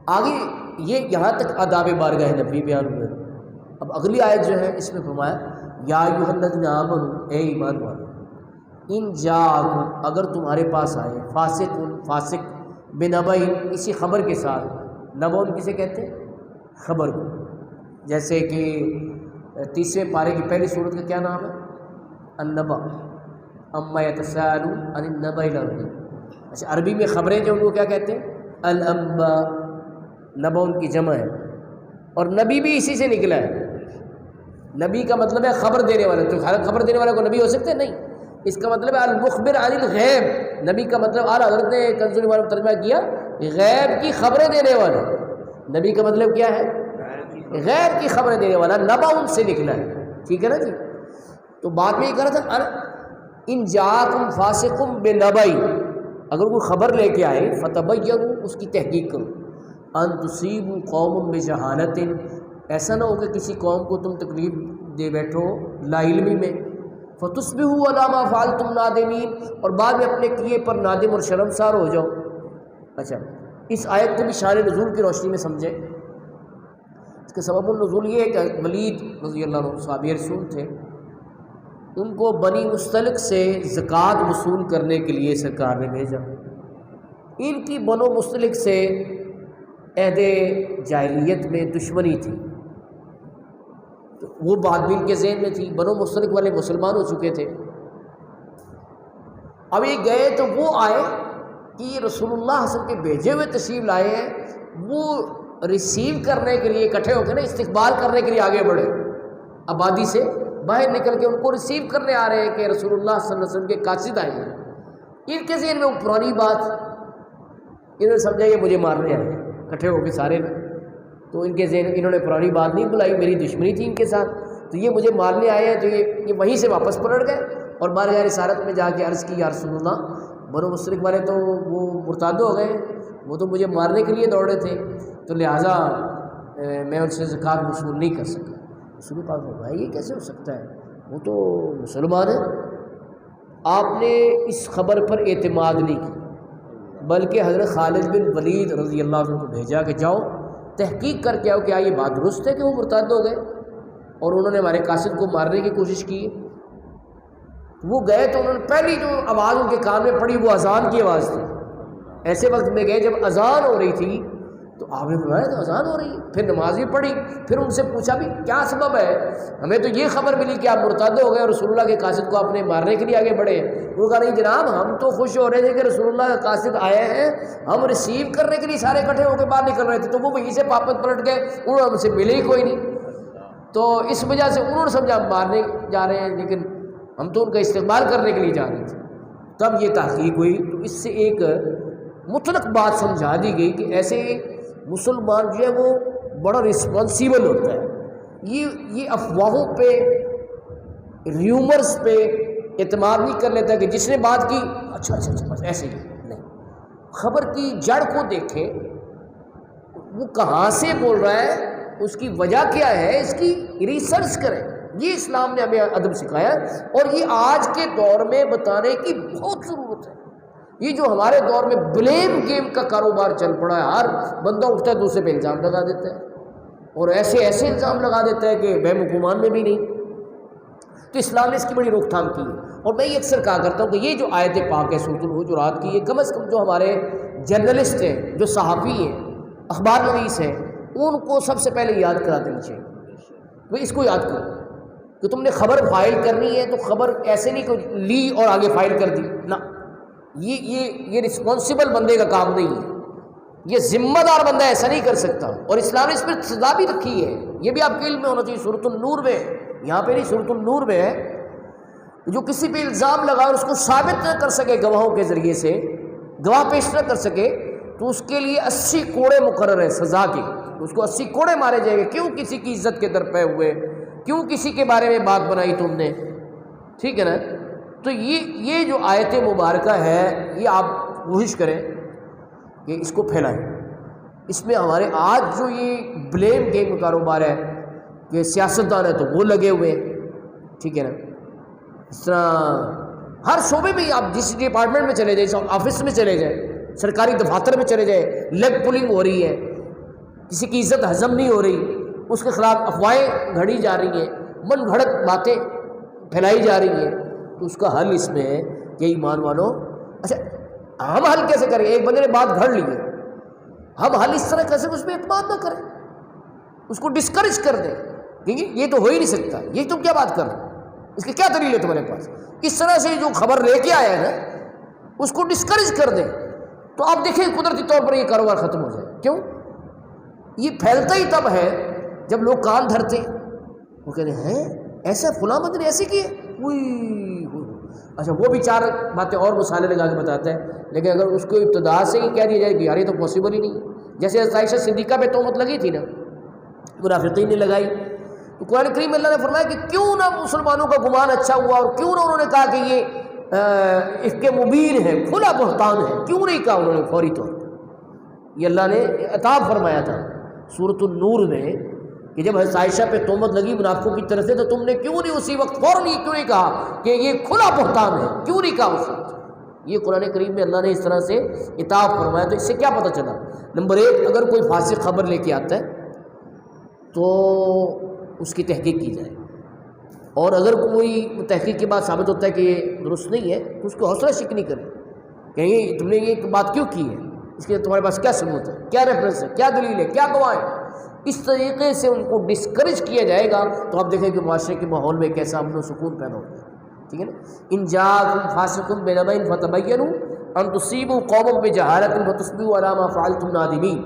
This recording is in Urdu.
آگے یہ یہاں تک آداب بارگاہ نبی بیان ہوئے. اب اگلی آیت جو ہے اس میں فرمایا یا ایھا الذین آمنوا، اے ایمان والو، ان جاءکم، اگر تمہارے پاس آئے، فاسق بنبأ، اسی خبر کے ساتھ. نبأ کسے کہتے ہیں؟ خبر کو. جیسے کہ 30ویں پارے کی پہلی سورت کا کیا نام ہے؟ النبأ، اما یتساءلون عن النبأ العظیم. اچھا، عربی میں خبریں جو ان کو کیا کہتے ہیں؟ الانباء. نبأ ان کی جمع ہے، اور نبی بھی اسی سے نکلا ہے. نبی کا مطلب ہے خبر دینے والا. تو خبر دینے والا کو نبی ہو سکتے ہیں؟ نہیں. اس کا مطلب ہے المخبر عن الغیب. نبی کا مطلب اعلیٰ حضرت نے کنز الایمان میں ترجمہ کیا غیب کی خبریں دینے والا. نبی کا مطلب کیا ہے؟ غیب کی خبریں دینے والا. نبأ ان سے نکلا ہے. ٹھیک ہے نا جی. تو بعد میں یہ کہہ رہا تھا ان جاءکم فاسق بنبأ، اگر کوئی خبر لے کے آئے، فتبینوا، اس کی تحقیق کرو، ان تصیبوا قوم بجہالۃ، ایسا نہ ہو کہ کسی قوم کو تم تکلیف دے بیٹھو لا علمی میں، فتصبحوا علی ما فعلتم نادمین، اور بعد میں اپنے کیے پر نادم اور شرمسار ہو جاؤ. اچھا، اس آیت کو بھی شان نزول کی روشنی میں سمجھیں. اس کا سبب النزول یہ ہے کہ ولید رضی اللہ عنہ صحابی رسول تھے، ان کو بنی مستلق سے زکوٰۃ وصول کرنے کے لیے سرکار نے بھیجا. ان کی بنو مستلق سے عہد جاہلیت میں دشمنی تھی، تو وہ بات بھی ان کے ذہن میں تھی. بنو مستلق والے مسلمان ہو چکے تھے. اب یہ گئے تو وہ آئے کہ یہ رسول اللہ صلی اللہ علیہ وسلم کے بھیجے ہوئے تشریف لائے ہیں، وہ ریسیو کرنے کے لیے اکٹھے ہو کے نا استقبال کرنے کے لیے آگے بڑھے. آبادی سے باہر نکل کے ان کو ریسیو کرنے آ رہے ہیں کہ رسول اللہ صلی اللہ علیہ وسلم کے قاصد آئے ہیں. ان کے ذہن میں وہ پرانی بات، انہوں نے سمجھا یہ مجھے مارنے آئے ہیں اکٹھے ہو کے سارے. تو ان کے ذہن انہوں نے پرانی بات نہیں بلائی، میری دشمنی تھی ان کے ساتھ، تو یہ مجھے مارنے آئے ہیں. تو یہ وہیں سے واپس پلٹ گئے اور بارگاہ رسالت میں جا کے عرض کی یا رسول اللہ، بنو مستلق والے تو وہ مرتد ہو گئے، وہ تو مجھے مارنے کے لیے دوڑے تھے، تو لہٰذا میں ان سے زکوٰۃ وصول نہیں کر سکا. رسول پاک نے فرمایا یہ کیسے ہو سکتا ہے، وہ تو مسلمان ہے. آپ نے اس خبر پر اعتماد نہیں کی، بلکہ حضرت خالد بن ولید رضی اللہ عنہ کو بھیجا کہ جاؤ تحقیق کر کے آؤ کیا یہ بات درست ہے کہ وہ مرتد ہو گئے اور انہوں نے ہمارے قاصد کو مارنے کی کوشش کی. وہ گئے تو انہوں نے پہلی جو آواز ان کے کان میں پڑی وہ اذان کی آواز تھی. ایسے وقت میں گئے جب اذان ہو رہی تھی تو آپ نے فرمایا تو اذان ہو رہی ہے. پھر نماز بھی پڑھی، پھر ان سے پوچھا بھی کیا سبب ہے، ہمیں تو یہ خبر ملی کہ آپ مرتد ہو گئے اور رسول اللہ کے قاصد کو آپ نے مارنے کے لیے آگے بڑھے. وہ کہا نہیں جناب، ہم تو خوش ہو رہے تھے کہ رسول اللہ کے قاصد آئے ہیں، ہم ریسیو کرنے کے لیے سارے اکٹھے ہو کے باہر نکل رہے تھے، تو وہ وہیں سے واپس پلٹ گئے، انہوں نے ہم سے ملے ہی کوئی نہیں. تو اس وجہ سے انہوں نے سمجھا ہم مارنے جا رہے ہیں، لیکن ہم تو ان کا استقبال کرنے کے لیے جا رہے تھے. تب یہ تحقیق ہوئی تو اس سے ایک مطلق بات سمجھا دی گئی کہ ایسے مسلمان جو ہے وہ بڑا رسپانسیبل ہوتا ہے. یہ افواہوں پہ، ریومرز پہ اعتماد نہیں کر لیتا کہ جس نے بات کی اچھا بس ایسے ہی نہیں. خبر کی جڑ کو دیکھیں، وہ کہاں سے بول رہا ہے، اس کی وجہ کیا ہے، اس کی ریسرچ کریں. یہ اسلام نے ہمیں ادب سکھایا اور یہ آج کے دور میں بتانے کی بہت ضرورت ہے. یہ جو ہمارے دور میں بلیم گیم کا کاروبار چل پڑا ہے، ہر بندہ اٹھتا ہے دوسرے پہ الزام لگا دیتا ہے اور ایسے الزام لگا دیتا ہے کہ بہم حکومان میں بھی نہیں. تو اسلام نے اس کی بڑی روک تھام کی ہے. اور میں یہ اکثر کہا کرتا ہوں کہ یہ جو آیت پاک ہے سورۃ الحجرات کی، یہ کم از کم جو ہمارے جرنلسٹ ہیں، جو صحافی ہیں، اخبار نویس ہیں، ان کو سب سے پہلے یاد کرا دینی چاہیے. وہ اس کو یاد کرو کہ تم نے خبر فائل کرنی ہے تو خبر ایسے نہیں کہ لی اور آگے فائل کر دی، نہ، یہ رسپانسیبل بندے کا کام نہیں ہے. یہ ذمہ دار بندہ ایسا نہیں کر سکتا. اور اسلام نے اس پر سزا بھی رکھی ہے، یہ بھی آپ کے علم میں ہونا چاہیے. سورۃ النور میں، یہاں پہ نہیں، سورۃ النور میں ہے، جو کسی پہ الزام لگا اور اس کو ثابت نہ کر سکے گواہوں کے ذریعے سے، گواہ پیش نہ کر سکے، تو اس کے لیے 80 کوڑے مقرر ہیں سزا کے. اس کو 80 کوڑے مارے جائیں گے. کیوں کسی کی عزت کے درپے ہوئے، کیوں کسی کے بارے میں بات بنائی تم نے، ٹھیک ہے نا. تو یہ جو آیت مبارکہ ہے، یہ آپ کوشش کریں کہ اس کو پھیلائیں. اس میں ہمارے آج جو یہ بلیم گیم کا کاروبار ہے کہ سیاستدان ہے تو وہ لگے ہوئے ہیں، ٹھیک ہے نا. اس طرح ہر شعبے میں آپ جس ڈپارٹمنٹ میں چلے جائیں، آفس میں چلے جائیں، سرکاری دفاتر میں چلے جائیں، لیگ پولنگ ہو رہی ہے. کسی کی عزت ہضم نہیں ہو رہی، اس کے خلاف افواہیں گھڑی جا رہی ہیں، من گھڑت باتیں پھیلائی جا رہی ہیں، تو اس کا حل اس میں ہے کہ ایمان والو، اچھا ہم حل کیسے کریں؟ ایک بندے نے بات گھڑ لی ہے، ہم حل اس طرح کیسے اس پہ اعتماد نہ کریں، اس کو ڈسکریج کر دیں، کیونکہ یہ تو ہو ہی نہیں سکتا، یہ تم کیا بات کر رہے ہو، اس کی کیا دلیل ہے تمہارے پاس؟ اس طرح سے جو خبر لے کے آیا ہے اس کو ڈسکریج کر دیں، تو آپ دیکھیں قدرتی طور پر یہ کاروبار ختم ہو جائے۔ کیوں؟ یہ پھیلتا ہی تب ہے جب لوگ کان دھرتے، وہ کہتے ہیں ایسا فلاں بندے نے ایسے کیے، اچھا وہ بھی چار باتیں اور مسالے لگا کے بتاتا ہے، لیکن اگر اس کو ابتدا سے ہی کہہ دیا جائے کہ یار یہ تو پاسبل ہی نہیں ہے، جیسے عائشہ صدیقہ پہ تہمت لگی تھی نا، منافقین نے لگائی، تو قرآن کریم میں اللہ نے فرمایا کہ کیوں نہ مسلمانوں کا گمان اچھا ہوا، اور کیوں نہ انہوں نے کہا کہ یہ افک مبین ہے، کھلا بہتان ہے، کیوں نہیں کہا انہوں نے فوری طور پر؟ یہ اللہ نے عتاب فرمایا تھا سورۃ النور میں کہ جب حضرت عائشہ پہ تہمت لگی منافقوں کی طرف سے، تو تم نے کیوں نہیں اسی وقت فوراً یہ کیوں نہیں کہا کہ یہ کھلا بہتان ہے، کیوں نہیں کہا اس وقت؟ یہ قرآن کریم میں اللہ نے اس طرح سے عتاب فرمایا۔ تو اس سے کیا پتہ چلا؟ نمبر ایک، اگر کوئی فاسق خبر لے کے آتا ہے تو اس کی تحقیق کی جائے، اور اگر کوئی تحقیق کے بعد ثابت ہوتا ہے کہ یہ درست نہیں ہے تو اس کو حوصلہ شک نہیں کرے، کہیں تم نے یہ بات کیوں کی ہے، اس کے تمہارے پاس کیا ثبوت ہے، کیا ریفرنس ہے، کیا دلیل ہے، کیا گواہ ہے؟ اس طریقے سے ان کو ڈسکریج کیا جائے گا تو آپ دیکھیں کہ معاشرے کے ماحول میں کیسا امن و سکون پیدا ہوتا ہے، ٹھیک ہے نا؟ ان جاءکم فاسق بنبأ فتبینوا ان تصیبوا قوما بجہالۃ فتصبحوا علی ما فعلتم نادمین۔